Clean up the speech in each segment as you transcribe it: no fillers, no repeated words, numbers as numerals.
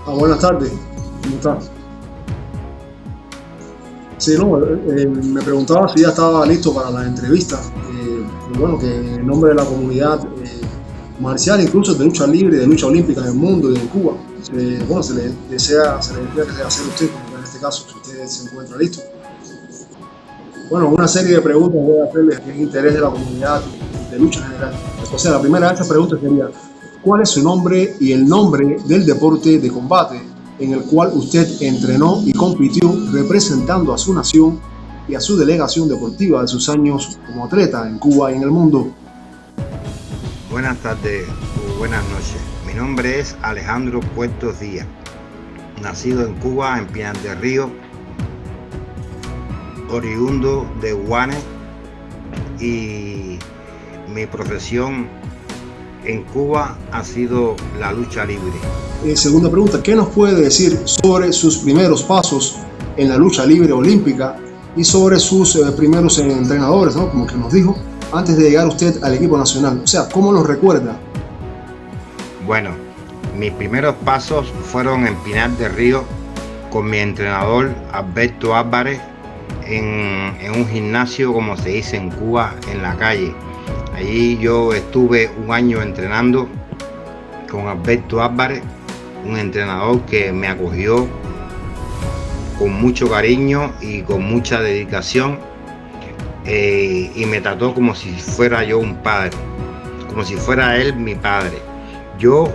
Buenas tardes, ¿cómo estás? Sí, no, me preguntaba si ya estaba listo para la entrevista. Y bueno, que en el nombre de la comunidad marcial, incluso de lucha libre, de lucha olímpica en el mundo y en Cuba, bueno, se le desea que sea hacer usted, como en este caso, si usted se encuentra listo. Bueno, una serie de preguntas voy a hacerle en interés de la comunidad de lucha en general. O sea, la primera de estas preguntas sería, ¿cuál es su nombre y el nombre del deporte de combate en el cual usted entrenó y compitió representando a su nación y a su delegación deportiva de sus años como atleta en Cuba y en el mundo? Buenas tardes o buenas noches. Mi nombre es Alejandro Puertos Díaz, nacido en Cuba, en Pinar del Río, oriundo de Guane, y mi profesión en Cuba ha sido la lucha libre. Segunda pregunta, ¿qué nos puede decir sobre sus primeros pasos en la lucha libre olímpica y sobre sus primeros entrenadores, ¿no? Como que nos dijo, antes de llegar usted al equipo nacional? O sea, ¿cómo los recuerda? Bueno, mis primeros pasos fueron en Pinar del Río con mi entrenador Alberto Álvarez en un gimnasio, como se dice en Cuba, en la calle. Allí yo estuve un año entrenando con Alberto Álvarez, un entrenador que me acogió con mucho cariño y con mucha dedicación, y me trató como si fuera yo un padre, como si fuera él mi padre. Yo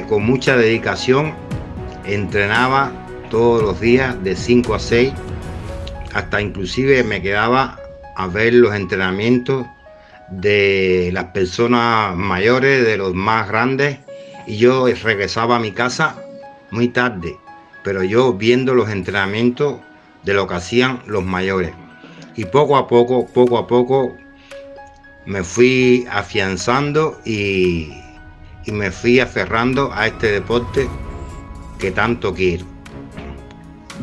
con mucha dedicación entrenaba todos los días de 5 a 6, hasta inclusive me quedaba a ver los entrenamientos de las personas mayores, de los más grandes, y yo regresaba a mi casa muy tarde, pero yo viendo los entrenamientos de lo que hacían los mayores. Y poco a poco me fui afianzando y me fui aferrando a este deporte que tanto quiero.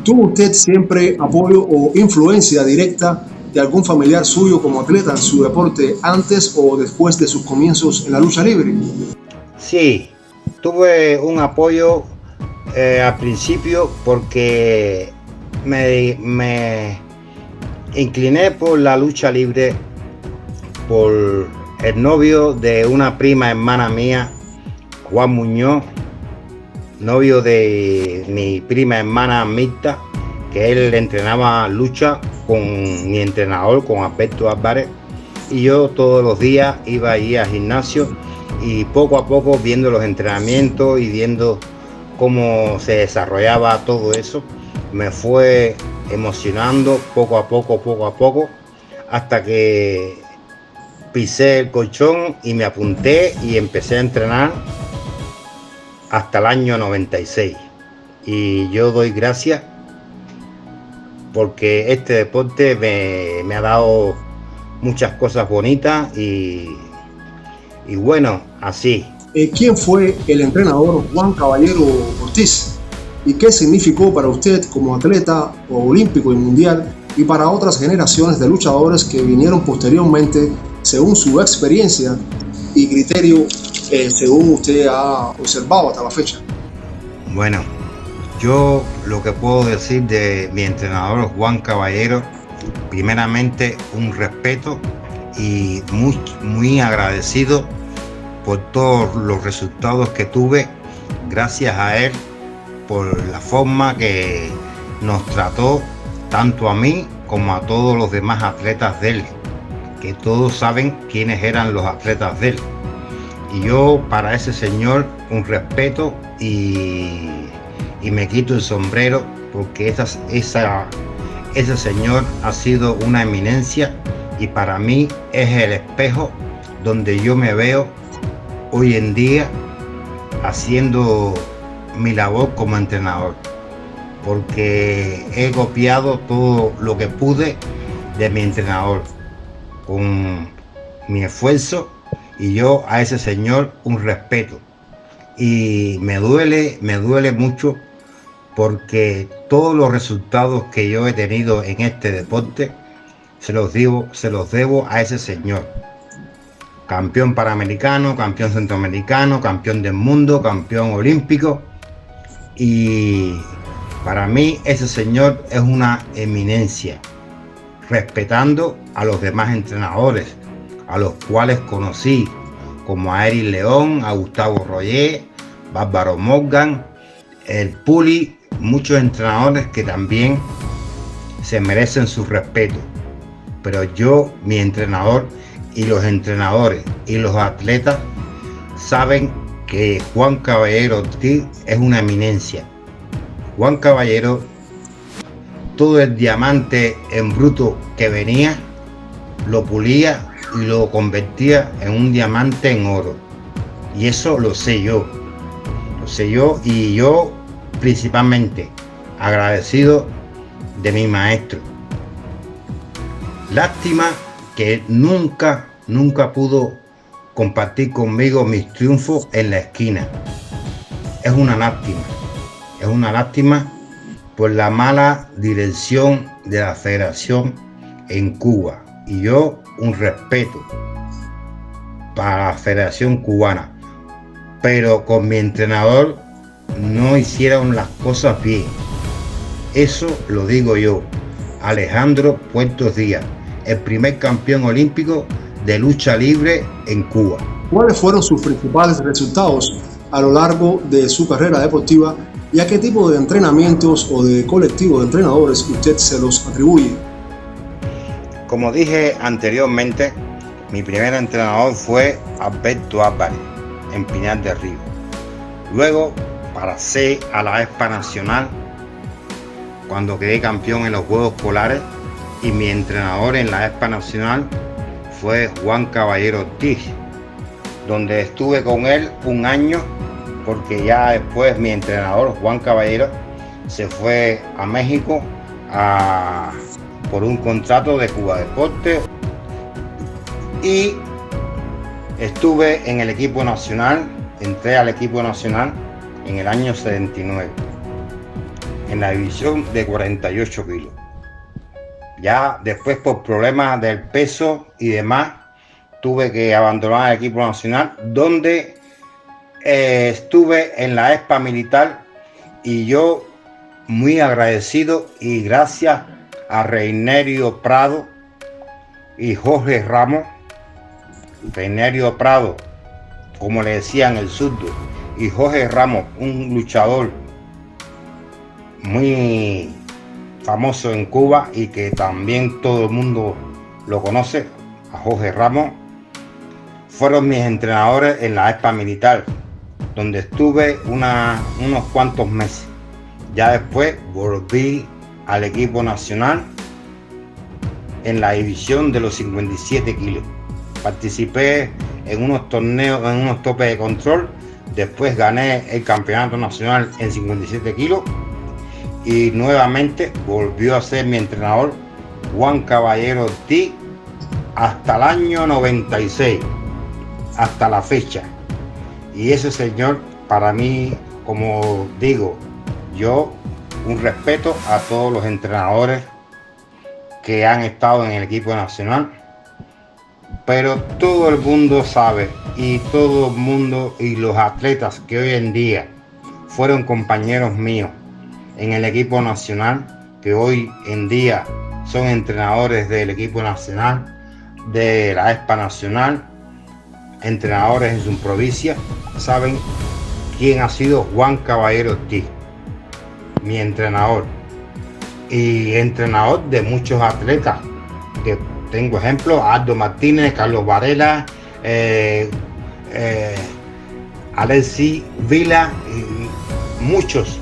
¿Tuvo usted siempre apoyo o influencia directa de algún familiar suyo como atleta en su deporte antes o después de sus comienzos en la lucha libre? Sí, tuve un apoyo al principio porque me incliné por la lucha libre por el novio de una prima hermana mía, Juan Muñoz, novio de mi prima hermana Mirta, que él entrenaba lucha con mi entrenador, con Alberto Álvarez, y yo todos los días iba ahí al gimnasio, y poco a poco viendo los entrenamientos y viendo cómo se desarrollaba todo eso, me fue emocionando poco a poco, hasta que pisé el colchón y me apunté y empecé a entrenar hasta el año 96. Y yo doy gracias porque este deporte me ha dado muchas cosas bonitas y bueno, así. ¿Quién fue el entrenador Juan Caballero Ortiz? ¿Y qué significó para usted como atleta olímpico y mundial y para otras generaciones de luchadores que vinieron posteriormente según su experiencia y criterio, según usted ha observado hasta la fecha? Bueno, yo lo que puedo decir de mi entrenador Juan Caballero, primeramente un respeto y muy agradecido por todos los resultados que tuve gracias a él, por la forma que nos trató tanto a mí como a todos los demás atletas de él, que todos saben quiénes eran los atletas de él. Y yo para ese señor un respeto y me quito el sombrero porque ese señor ha sido una eminencia y para mí es el espejo donde yo me veo hoy en día haciendo mi labor como entrenador, porque he copiado todo lo que pude de mi entrenador con mi esfuerzo, y yo a ese señor un respeto. Y me duele mucho porque todos los resultados que yo he tenido en este deporte se los debo a ese señor. Campeón panamericano, campeón centroamericano, campeón del mundo, campeón olímpico, y para mí ese señor es una eminencia, respetando a los demás entrenadores, a los cuales conocí, como a Eric León, a Gustavo Royer, Bárbaro Morgan, el Puli, muchos entrenadores que también se merecen su respeto. Pero yo, mi entrenador, y los entrenadores y los atletas saben que Juan Caballero Ortiz es una eminencia. Juan Caballero, todo el diamante en bruto que venía, lo pulía y lo convertía en un diamante en oro. Y eso lo sé yo. Lo sé yo, y yo principalmente agradecido de mi maestro. Lástima que nunca pudo compartir conmigo mis triunfos en la esquina. Es una lástima por la mala dirección de la federación en Cuba. Y yo un respeto para la Federación Cubana, pero con mi entrenador no hicieron las cosas bien. Eso lo digo yo, Alejandro Puertos Díaz, el primer campeón olímpico de lucha libre en Cuba. ¿Cuáles fueron sus principales resultados a lo largo de su carrera deportiva y a qué tipo de entrenamientos o de colectivo de entrenadores usted se los atribuye? Como dije anteriormente, mi primer entrenador fue Alberto Álvarez en Pinar del Río. Luego pasé a la ESPA Nacional cuando quedé campeón en los Juegos Polares, y mi entrenador en la ESPA Nacional fue Juan Caballero Ortiz, donde estuve con él un año, porque ya después mi entrenador Juan Caballero se fue a México por un contrato de Cuba Deportes, y estuve en el equipo nacional, entré al equipo nacional en el año 79, en la división de 48 kilos. Ya después, por problemas del peso y demás, tuve que abandonar el equipo nacional, donde estuve en la ESPA militar, y yo muy agradecido y gracias a Reinerio Prado y Jorge Ramos. Reinerio Prado, como le decían, el zurdo, y Jorge Ramos, un luchador muy famoso en Cuba y que también todo el mundo lo conoce, a Jorge Ramos, fueron mis entrenadores en la ESPA militar, donde estuve unos cuantos meses. Ya después volví al equipo nacional en la división de los 57 kilos. Participé en unos torneos, en unos topes de control. Después gané el campeonato nacional en 57 kilos. Y nuevamente volvió a ser mi entrenador Juan Caballero Ortiz hasta el año 96, hasta la fecha. Y ese señor, para mí, como digo, yo un respeto a todos los entrenadores que han estado en el equipo nacional, pero todo el mundo sabe, y todo el mundo y los atletas que hoy en día fueron compañeros míos en el equipo nacional, que hoy en día son entrenadores del equipo nacional, de la ESPA Nacional, entrenadores en su provincia, saben quién ha sido Juan Caballero Ortiz, mi entrenador, y entrenador de muchos atletas, que tengo ejemplos: Aldo Martínez, Carlos Varela, Alexis Vila, y muchos,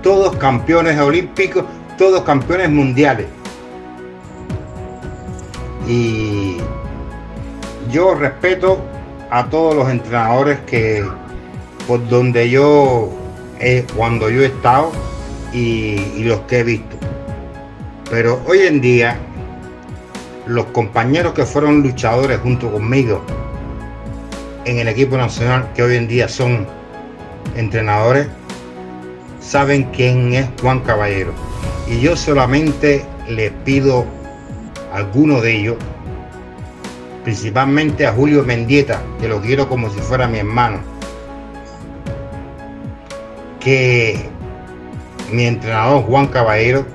todos campeones olímpicos, todos campeones mundiales. Y yo respeto a todos los entrenadores que por donde cuando yo he estado y los que he visto. Pero hoy en día los compañeros que fueron luchadores junto conmigo en el equipo nacional, que hoy en día son entrenadores, saben quién es Juan Caballero. Y yo solamente les pido a algunos de ellos, principalmente a Julio Mendieta, que lo quiero como si fuera mi hermano, que mi entrenador Juan Caballero,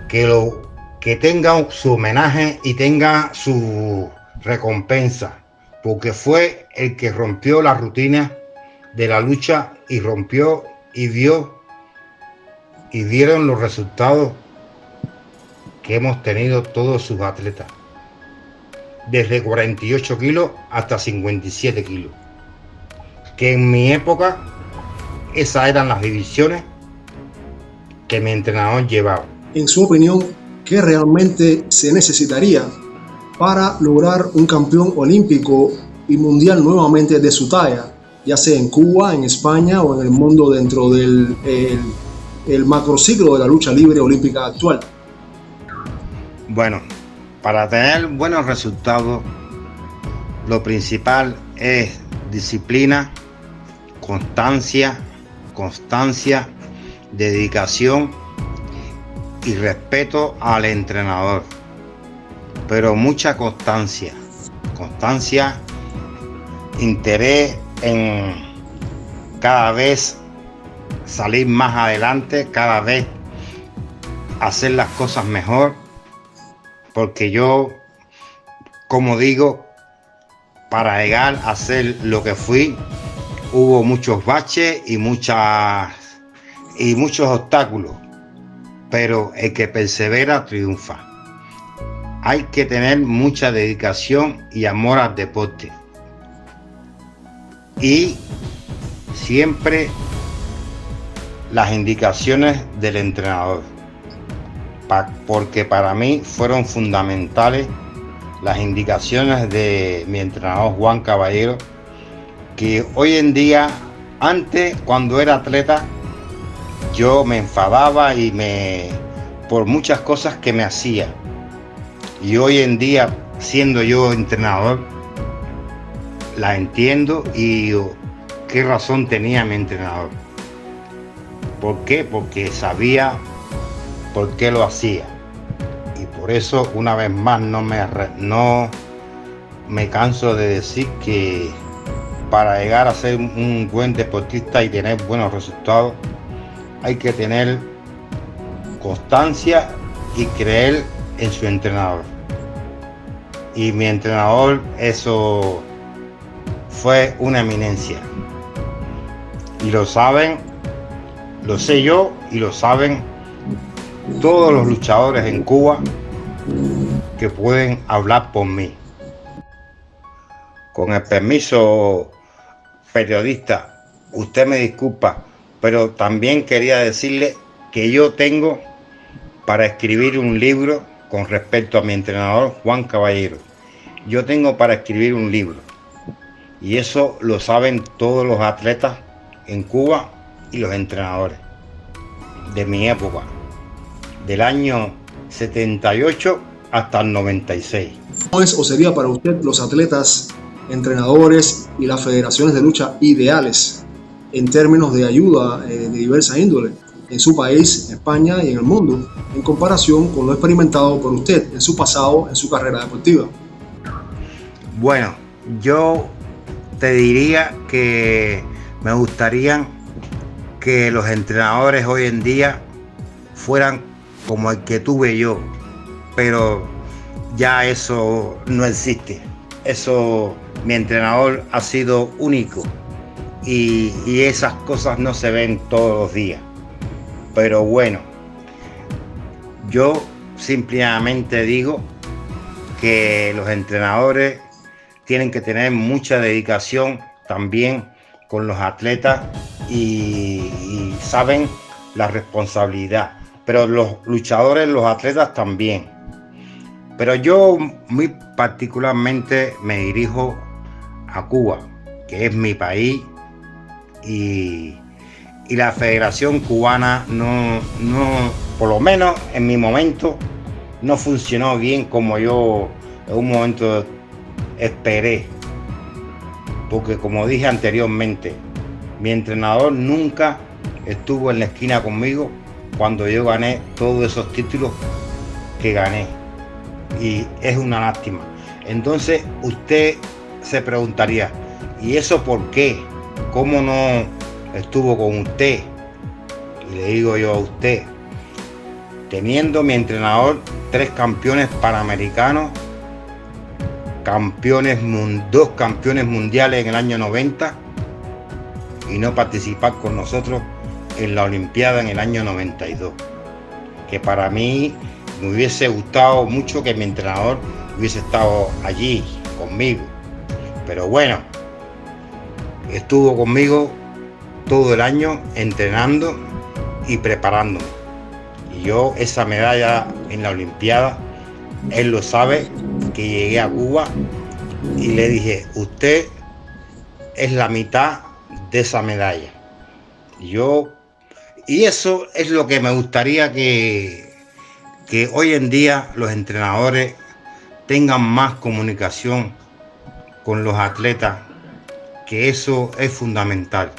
que tenga su homenaje y tenga su recompensa, porque fue el que rompió la rutina de la lucha y rompió y dieron los resultados que hemos tenido todos sus atletas, desde 48 kilos hasta 57 kilos, que en mi época esas eran las divisiones que mi entrenador llevaba. En su opinión, ¿qué realmente se necesitaría para lograr un campeón olímpico y mundial nuevamente de su talla, ya sea en Cuba, en España o en el mundo dentro del el macrociclo de la lucha libre olímpica actual? Bueno, para tener buenos resultados, lo principal es disciplina, constancia, dedicación y respeto al entrenador, pero mucha constancia, interés en cada vez salir más adelante, cada vez hacer las cosas mejor, porque yo, como digo, para llegar a ser lo que fui, hubo muchos baches y muchos obstáculos, pero el que persevera triunfa. Hay que tener mucha dedicación y amor al deporte, y siempre las indicaciones del entrenador, porque para mí fueron fundamentales las indicaciones de mi entrenador Juan Caballero, que hoy en día, antes cuando era atleta, yo me enfadaba por muchas cosas que me hacía, y hoy en día, siendo yo entrenador, la entiendo y qué razón tenía mi entrenador. ¿Por qué? Porque sabía por qué lo hacía, y por eso, una vez más, no me canso de decir que para llegar a ser un buen deportista y tener buenos resultados, hay que tener constancia y creer en su entrenador. Y mi entrenador, eso fue una eminencia, y lo saben, lo sé yo y lo saben todos los luchadores en Cuba que pueden hablar por mí. Con el permiso, periodista, usted me disculpa, pero también quería decirle que yo tengo para escribir un libro con respecto a mi entrenador Juan Caballero. Yo tengo para escribir un libro, y eso lo saben todos los atletas en Cuba y los entrenadores de mi época, del año 78 hasta el 96. ¿Cómo es o sería para usted los atletas, entrenadores y las federaciones de lucha ideales en términos de ayuda de diversa índole en su país, en España y en el mundo, en comparación con lo experimentado por usted en su pasado, en su carrera deportiva? Bueno, yo te diría que me gustaría que los entrenadores hoy en día fueran como el que tuve yo, pero ya eso no existe. Eso, mi entrenador ha sido único, y esas cosas no se ven todos los días. Pero bueno, yo simplemente digo que los entrenadores tienen que tener mucha dedicación también con los atletas, y saben la responsabilidad, pero los luchadores, los atletas también. Pero yo muy particularmente me dirijo a Cuba, que es mi país, y la Federación Cubana no, por lo menos en mi momento, no funcionó bien como yo en un momento esperé, porque, como dije anteriormente, mi entrenador nunca estuvo en la esquina conmigo cuando yo gané todos esos títulos que gané, y es una lástima. Entonces usted se preguntaría, ¿y eso por qué? ¿Cómo no estuvo con usted, y le digo yo a usted, teniendo mi entrenador 3 campeones panamericanos, dos campeones mundiales en el año 90 y no participar con nosotros en la Olimpiada en el año 92. Que para mí me hubiese gustado mucho que mi entrenador hubiese estado allí conmigo. Pero bueno, estuvo conmigo todo el año entrenando y preparándome. Y yo esa medalla en la Olimpiada, él lo sabe, que llegué a Cuba y le dije, usted es la mitad de esa medalla. Y eso es lo que me gustaría que hoy en día los entrenadores tengan más comunicación con los atletas, que eso es fundamental.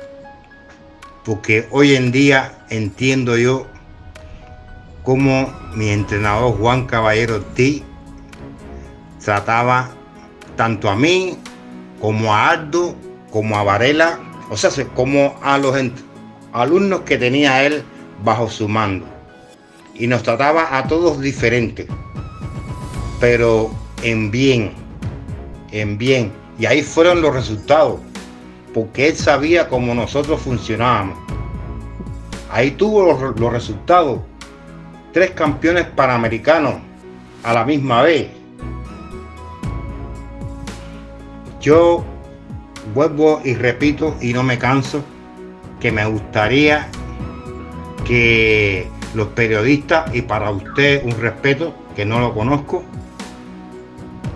Porque hoy en día entiendo yo cómo mi entrenador Juan Caballero Ortiz trataba tanto a mí como a Aldo, como a Varela, o sea, como a los alumnos que tenía él bajo su mando. Y nos trataba a todos diferentes, pero en bien. Y ahí fueron los resultados, porque él sabía cómo nosotros funcionábamos. Ahí tuvo los resultados. 3 campeones panamericanos a la misma vez. Yo vuelvo y repito y no me canso que me gustaría que los periodistas, y para usted un respeto, que no lo conozco,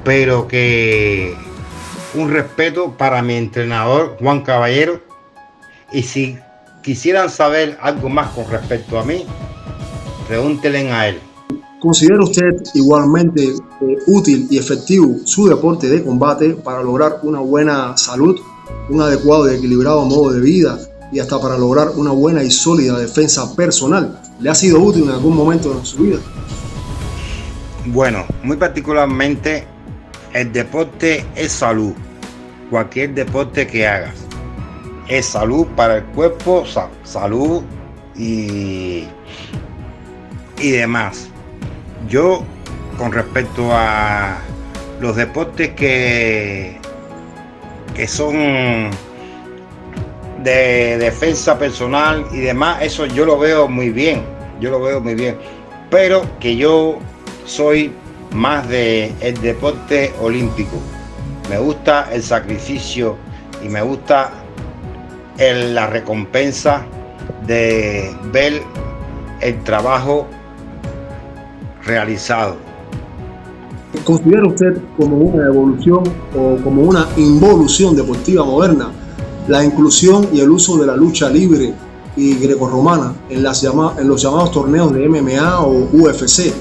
pero que un respeto para mi entrenador Juan Caballero, y si quisieran saber algo más con respecto a mí, pregúntenle a él. ¿Considera usted igualmente útil y efectivo su deporte de combate para lograr una buena salud, un adecuado y equilibrado modo de vida y hasta para lograr una buena y sólida defensa personal? ¿Le ha sido útil en algún momento de su vida? Bueno, muy particularmente el deporte es salud. Cualquier deporte que hagas es salud para el cuerpo, salud y demás. Yo, con respecto a los deportes que son de defensa personal y demás, eso yo lo veo muy bien, pero que yo soy más de el deporte olímpico. Me gusta el sacrificio y me gusta la recompensa de ver el trabajo realizado. ¿Considera usted como una evolución o como una involución deportiva moderna la inclusión y el uso de la lucha libre y grecorromana en los llamados torneos de MMA o UFC,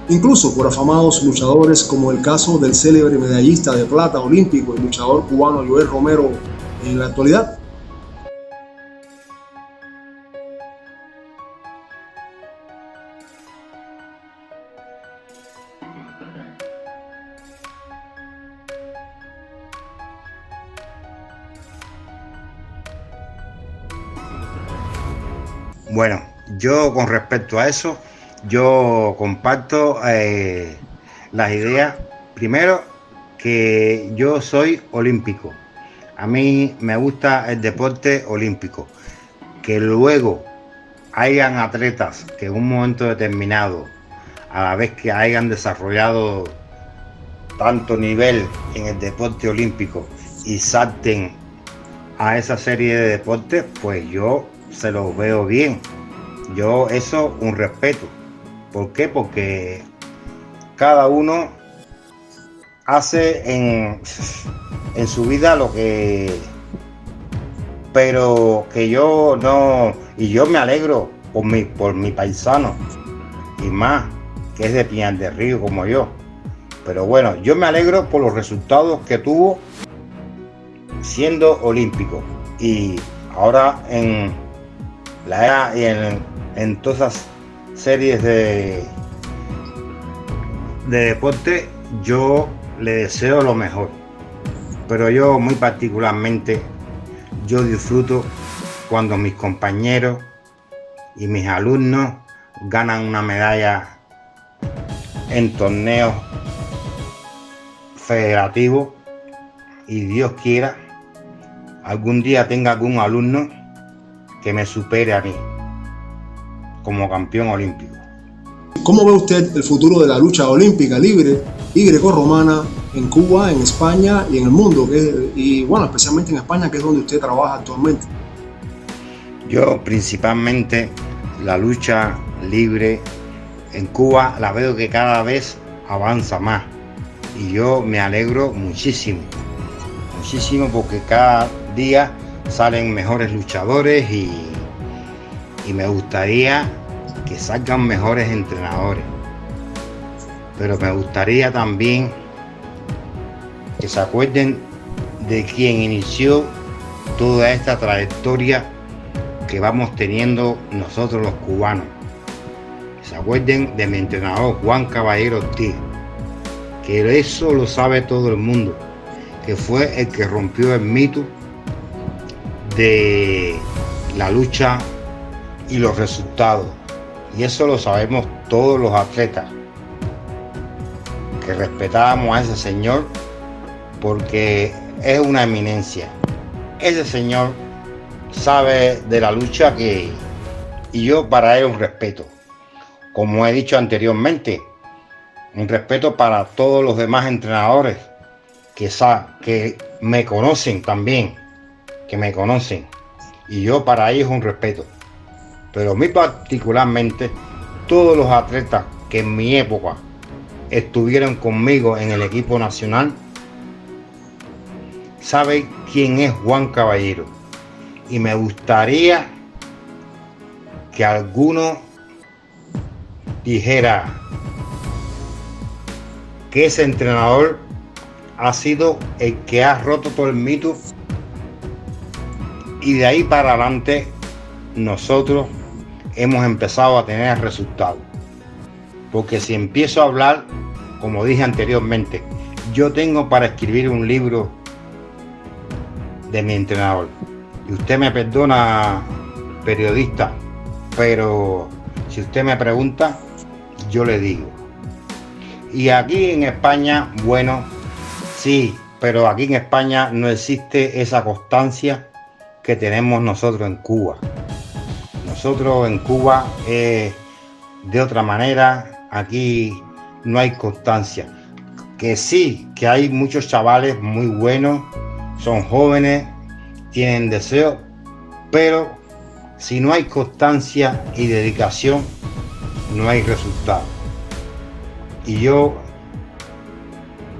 incluso por afamados luchadores como el caso del célebre medallista de plata olímpico y luchador cubano Joel Romero en la actualidad? Bueno, yo con respecto a eso, yo comparto las ideas. Primero, que yo soy olímpico. A mí me gusta el deporte olímpico. Que luego hayan atletas que en un momento determinado, a la vez que hayan desarrollado tanto nivel en el deporte olímpico y salten a esa serie de deportes, pues yo se los veo bien. Yo eso un respeto. ¿Por qué? Porque cada uno hace en su vida lo que... Pero que yo no... Y yo me alegro por mi paisano, y más, que es de Pinar del Río como yo. Pero bueno, yo me alegro por los resultados que tuvo siendo olímpico. Y ahora en la era y en todas esas series de deporte, yo le deseo lo mejor. Pero yo muy particularmente, yo disfruto cuando mis compañeros y mis alumnos ganan una medalla en torneos federativos, y Dios quiera algún día tenga algún alumno que me supere a mí como campeón olímpico. ¿Cómo ve usted el futuro de la lucha olímpica libre y grecorromana en Cuba, en España y en el mundo? Y bueno, especialmente en España, que es donde usted trabaja actualmente. Yo principalmente la lucha libre en Cuba la veo que cada vez avanza más, y yo me alegro muchísimo porque cada día salen mejores luchadores y me gustaría que salgan mejores entrenadores, pero me gustaría también que se acuerden de quien inició toda esta trayectoria que vamos teniendo nosotros los cubanos. Que se acuerden de mi entrenador Juan Caballero Ortiz, que eso lo sabe todo el mundo, que fue el que rompió el mito de la lucha y los resultados. Y eso lo sabemos todos los atletas, que respetábamos a ese señor porque es una eminencia. Ese señor sabe de la lucha y yo para él un respeto. Como he dicho anteriormente, un respeto para todos los demás entrenadores que me conocen también, y yo para ellos un respeto. Pero a mí particularmente, todos los atletas que en mi época estuvieron conmigo en el equipo nacional saben quién es Juan Caballero, y me gustaría que alguno dijera que ese entrenador ha sido el que ha roto todo el mito, y de ahí para adelante nosotros hemos empezado a tener resultados. Porque si empiezo a hablar, como dije anteriormente, yo tengo para escribir un libro de mi entrenador. Y usted me perdona, periodista, pero si usted me pregunta, yo le digo. Y aquí en España, bueno, sí, pero aquí en España no existe esa constancia que tenemos nosotros en Cuba. Nosotros en Cuba de otra manera, aquí no hay constancia. Que sí, que hay muchos chavales muy buenos, son jóvenes, tienen deseo, pero si no hay constancia y dedicación, no hay resultado. Y yo,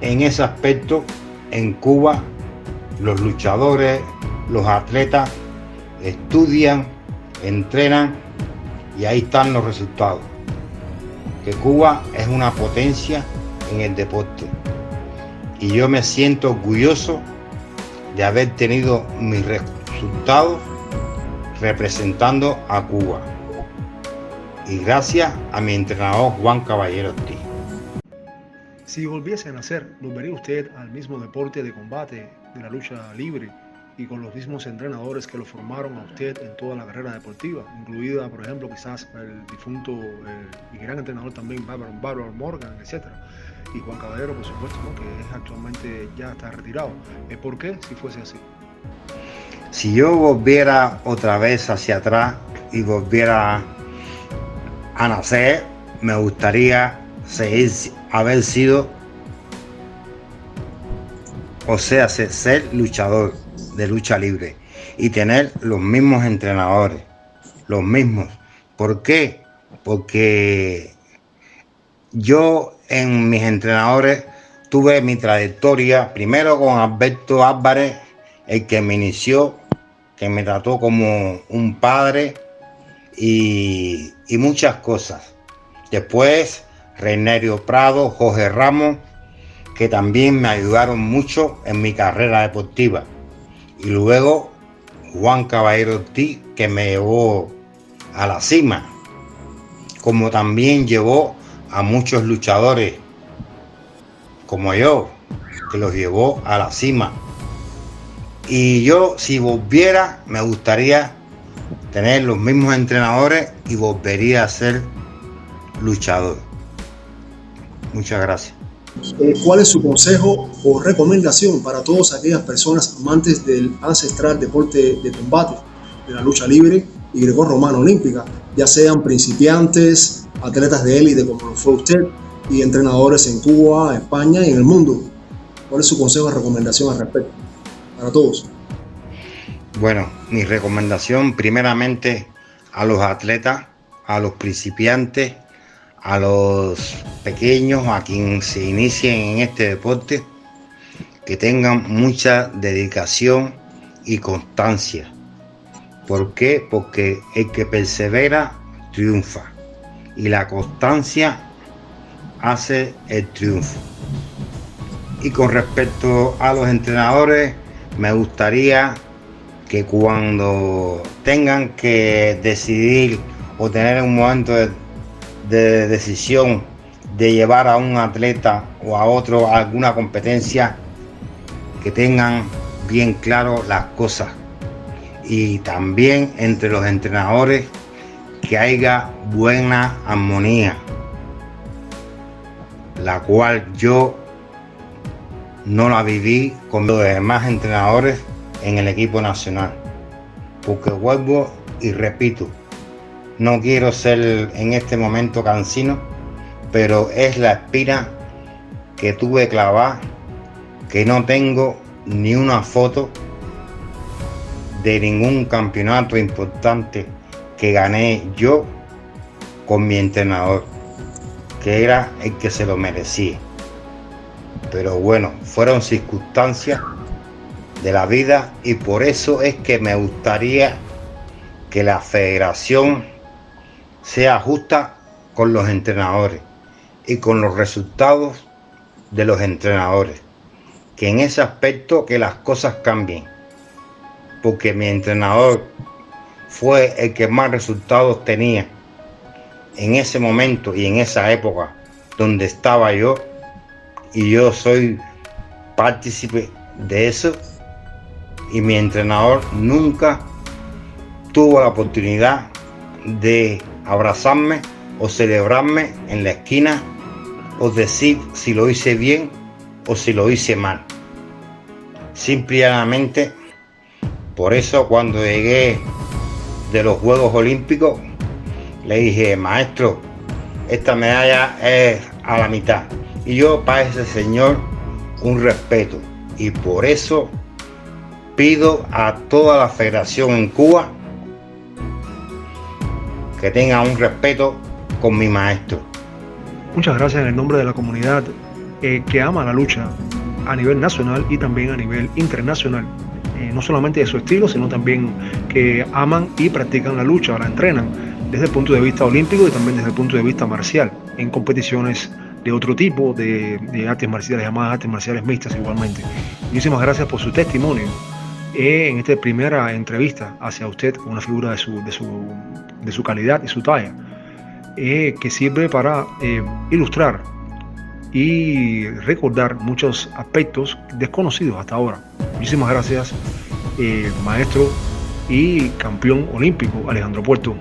en ese aspecto, en Cuba, los luchadores, los atletas estudian, entrenan, y ahí están los resultados. Que Cuba es una potencia en el deporte, y yo me siento orgulloso de haber tenido mis resultados representando a Cuba, y gracias a mi entrenador Juan Caballero Ortiz. Si volviese a nacer, ¿volvería usted al mismo deporte de combate de la lucha libre y con los mismos entrenadores que lo formaron a usted en toda la carrera deportiva, incluida, por ejemplo, quizás el difunto y gran entrenador también Barbaro Morgan, etcétera? Y Juan Caballero, por supuesto, ¿no?, que es actualmente ya está retirado. ¿Por qué, si fuese así? Si yo volviera otra vez hacia atrás y volviera a nacer, me gustaría haber sido, ser luchador de lucha libre y tener los mismos entrenadores, los mismos. ¿Por qué? Porque yo en mis entrenadores tuve mi trayectoria primero con Alberto Álvarez, el que me inició, que me trató como un padre y muchas cosas. Después Reinerio Prado, Jorge Ramos, que también me ayudaron mucho en mi carrera deportiva. Y luego Juan Caballero Ortiz, que me llevó a la cima, como también llevó a muchos luchadores como yo, que los llevó a la cima. Y yo, si volviera, me gustaría tener los mismos entrenadores y volvería a ser luchador. Muchas gracias. ¿Cuál es su consejo o recomendación para todas aquellas personas amantes del ancestral deporte de combate, de la lucha libre y grecorromana olímpica, ya sean principiantes, atletas de élite como lo fue usted y entrenadores en Cuba, España y en el mundo? ¿Cuál es su consejo o recomendación al respecto para todos? Bueno, mi recomendación primeramente a los atletas, a los principiantes, a los pequeños, a quienes se inicien en este deporte, que tengan mucha dedicación y constancia. ¿Por qué? Porque el que persevera triunfa y la constancia hace el triunfo. Y con respecto a los entrenadores, me gustaría que cuando tengan que decidir o tener un momento de decisión de llevar a un atleta o a otro a alguna competencia, que tengan bien claro las cosas. Y también entre los entrenadores que haya buena armonía, la cual yo no la viví con los demás entrenadores en el equipo nacional, porque vuelvo y repito, no quiero ser en este momento cansino, pero es la espina que tuve clavada, que no tengo ni una foto de ningún campeonato importante que gané yo con mi entrenador, que era el que se lo merecía. Pero bueno, fueron circunstancias de la vida y por eso es que me gustaría que la federación sea justa con los entrenadores y con los resultados de los entrenadores, que en ese aspecto que las cosas cambien, porque mi entrenador fue el que más resultados tenía en ese momento y en esa época donde estaba yo, y yo soy partícipe de eso, y mi entrenador nunca tuvo la oportunidad de abrazarme o celebrarme en la esquina o decir si lo hice bien o si lo hice mal. Simplemente por eso cuando llegué de los Juegos Olímpicos le dije: maestro, esta medalla es a la mitad. Y yo para ese señor un respeto, y por eso pido a toda la federación en Cuba que tenga un respeto con mi maestro. Muchas gracias en el nombre de la comunidad que ama la lucha a nivel nacional y también a nivel internacional. No solamente de su estilo, sino también que aman y practican la lucha, la entrenan desde el punto de vista olímpico y también desde el punto de vista marcial, en competiciones de otro tipo, de artes marciales, llamadas artes marciales mixtas igualmente. Muchísimas gracias por su testimonio en esta primera entrevista hacia usted, una figura de su calidad y su talla, que sirve para ilustrar y recordar muchos aspectos desconocidos hasta ahora. Muchísimas gracias, maestro y campeón olímpico Alejandro Puerto.